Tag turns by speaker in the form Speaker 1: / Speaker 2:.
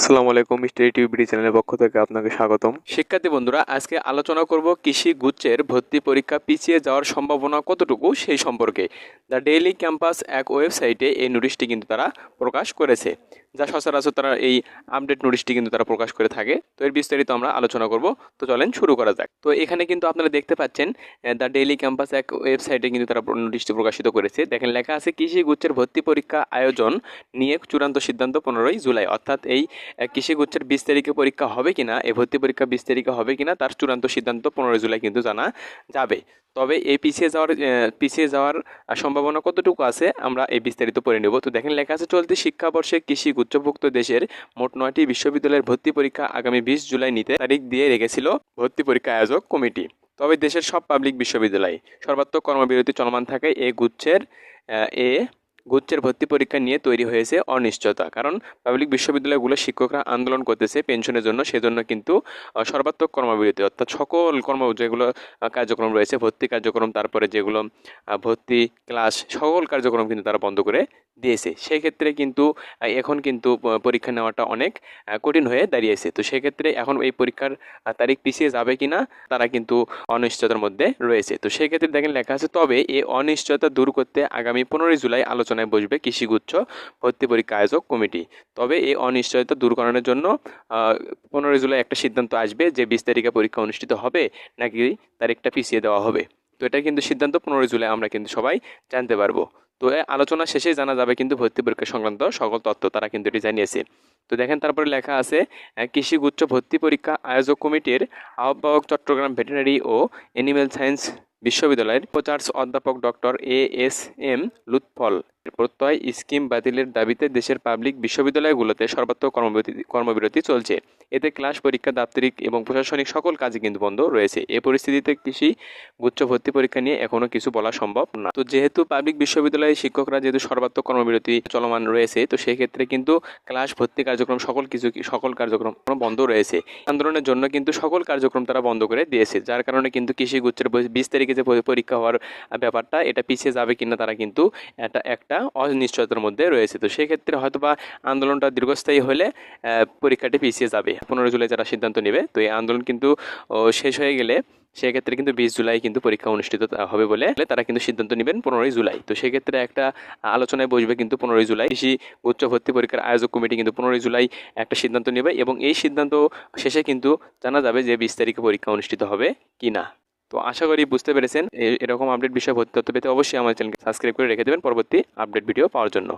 Speaker 1: আসসালামু আলাইকুম, মিস্টার টিউবিডি চ্যানেলের পক্ষ থেকে আপনাকে স্বাগতম। শিক্ষার্থী বন্ধুরা, আজকে আলোচনা করব কৃষি গুচ্ছের ভর্তি পরীক্ষা পিছিয়ে যাওয়ার সম্ভাবনা কতটুকু সেই সম্পর্কে। দ্য ডেইলি ক্যাম্পাস এক ওয়েবসাইটে এই নোটিশটি কিন্তু তারা প্রকাশ করেছে, যা সচরাচর তারা এই আপডেট নোটিশটি কিন্তু তারা প্রকাশ করে থাকে। তো এর বিস্তারিত আমরা আলোচনা করব। তো চলেন শুরু করা যাক। তো এখানে কিন্তু আপনারা দেখতে পাচ্ছেন দ্য ডেইলি ক্যাম্পাস এক ওয়েবসাইটে কিন্তু তারা নোটিশটি প্রকাশিত করেছে। দেখেন লেখা আছে কৃষি গুচ্ছের ভর্তি পরীক্ষা আয়োজন নিয়ে চূড়ান্ত সিদ্ধান্ত 15ই জুলাই, অর্থাৎ এই কৃষি গুচ্ছের 20 তারিখে পরীক্ষা হবে কিনা, এই ভর্তি পরীক্ষা 20 তারিখে হবে কিনা তার চূড়ান্ত সিদ্ধান্ত 15 জুলাই কিন্তু জানা যাবে। তবে এই পিছিয়ে যাওয়ার সম্ভাবনা কতটুকু আছে আমরা এই বিস্তারিত পড়ে নেব। তো দেখেন লেখা আছে চলতি শিক্ষাবর্ষে কৃষি গুচ্ছভুক্ত দেশের মোট 9টি বিশ্ববিদ্যালয়ের ভর্তি পরীক্ষা আগামী 20 জুলাই নিতে তারিখ দিয়ে রেখেছিল ভর্তি পরীক্ষা আয়োজক কমিটি। তবে দেশের সব পাবলিক বিশ্ববিদ্যালয় সর্বাত্মক কর্মবিরতি চলমান থাকায় এ গুচ্ছের ভর্তি পরীক্ষা নিয়ে তৈরি হয়েছে অনিশ্চয়তা। কারণ পাবলিক বিশ্ববিদ্যালয়গুলোর শিক্ষকরা আন্দোলন করতেছে পেনশনের জন্য, সেজন্য কিন্তু সর্বাত্মক কর্মবিরতি, অর্থাৎ সকল যেগুলো কার্যক্রম রয়েছে, ভর্তি কার্যক্রম, তারপরে যেগুলো ভর্তি ক্লাস, সকল কার্যক্রম কিন্তু তারা বন্ধ করে দিয়েছে। সেক্ষেত্রে কিন্তু এখন কিন্তু পরীক্ষা নেওয়াটা অনেক কঠিন হয়ে দাঁড়িয়েছে। তো সেক্ষেত্রে এখন এই পরীক্ষার তারিখ পিছিয়ে যাবে কিনা তারা কিন্তু অনিশ্চয়তার মধ্যে রয়েছে। তো সেক্ষেত্রে দেখেন লেখা আছে তবে এই অনিশ্চয়তা দূর করতে আগামী 15 জুলাই আলোচনায় বসবে কৃষিগুচ্ছ ভর্তি পরীক্ষা আয়োজক কমিটি। তবে এই অনিশ্চয়তা দূরকরণের জন্য 15 জুলাই একটা সিদ্ধান্ত আসবে যে 20 তারিখে পরীক্ষা অনুষ্ঠিত হবে নাকি তারিখটা পিছিয়ে দেওয়া হবে। তো এটা কিন্তু সিদ্ধান্ত 15 জুলাই আমরা কিন্তু সবাই জানতে পারবো। তো আলোচনা শেষে জানা যাবে কিন্তু ভর্তি পরীক্ষা সংক্রান্ত সকল তথ্য, তারা কিন্তু এটি জানিয়েছে। তো দেখেন তারপরে লেখা আছে কৃষিগুচ্ছ ভর্তি পরীক্ষা আয়োজক কমিটির আহ্বায়ক চট্টগ্রাম ভেটেরিনারি ও অ্যানিম্যাল সায়েন্স বিশ্ববিদ্যালয়ের উপাচার্য অধ্যাপক ডক্টর এস এম লুৎফল প্রত্যয় স্কিম বাতিলের দাবিতে দেশের পাবলিক বিশ্ববিদ্যালয়গুলোতে সর্বাত্মক কর্মবিরতি চলছে। এতে ক্লাস, পরীক্ষা, দাপ্তরিক এবং প্রশাসনিক সকল কাজই কিন্তু বন্ধ রয়েছে। এ পরিস্থিতিতে কৃষি গুচ্ছ ভর্তি পরীক্ষা নিয়ে এখনো কিছু বলা সম্ভব না। তো যেহেতু পাবলিক বিশ্ববিদ্যালয়ের শিক্ষকরা যেহেতু সর্বাত্মক কর্মবিরতি চলমান রয়েছে, তো সেক্ষেত্রে কিন্তু ক্লাস, ভর্তি কার্যক্রম, সকল কার্যক্রম বন্ধ রয়েছে। আন্দোলনের জন্য কিন্তু সকল কার্যক্রম তারা বন্ধ করে দিয়েছে, যার কারণে কিন্তু কৃষি গুচ্ছের 20 তারিখে যে পরীক্ষা হওয়ার ব্যাপারটা, এটা পিছিয়ে যাবে কিনা তারা কিন্তু একটা অনিশ্চয়তার মধ্যে রয়েছে। তো সেক্ষেত্রে হয়তোবা আন্দোলনটা দীর্ঘস্থায়ী হলে পরীক্ষাটি পিছিয়ে যাবে। 15 জুলাই যারা সিদ্ধান্ত নেবে, তো এই আন্দোলন কিন্তু শেষ হয়ে গেলে সেক্ষেত্রে কিন্তু 20 জুলাই কিন্তু পরীক্ষা অনুষ্ঠিত হবে বলে তারা কিন্তু সিদ্ধান্ত নেবেন 15 জুলাই। তো সেক্ষেত্রে একটা আলোচনায় বসবে কিন্তু 15 জুলাই। কৃষি উচ্চ ভর্তি পরীক্ষার আয়োজক কমিটি কিন্তু 15 জুলাই একটা সিদ্ধান্ত নেবে এবং এই সিদ্ধান্ত শেষে কিন্তু জানা যাবে যে 20 তারিখে পরীক্ষা অনুষ্ঠিত হবে কি না। তো আশা করি বুঝতে পেরেছেন। এরকম আপডেট বিষয়ে ভর্তি তথ্য পেতে অবশ্যই আমার চ্যানেলকে সাবস্ক্রাইব করে রেখে দেবেন পরবর্তী আপডেট ভিডিও পাওয়ার জন্য।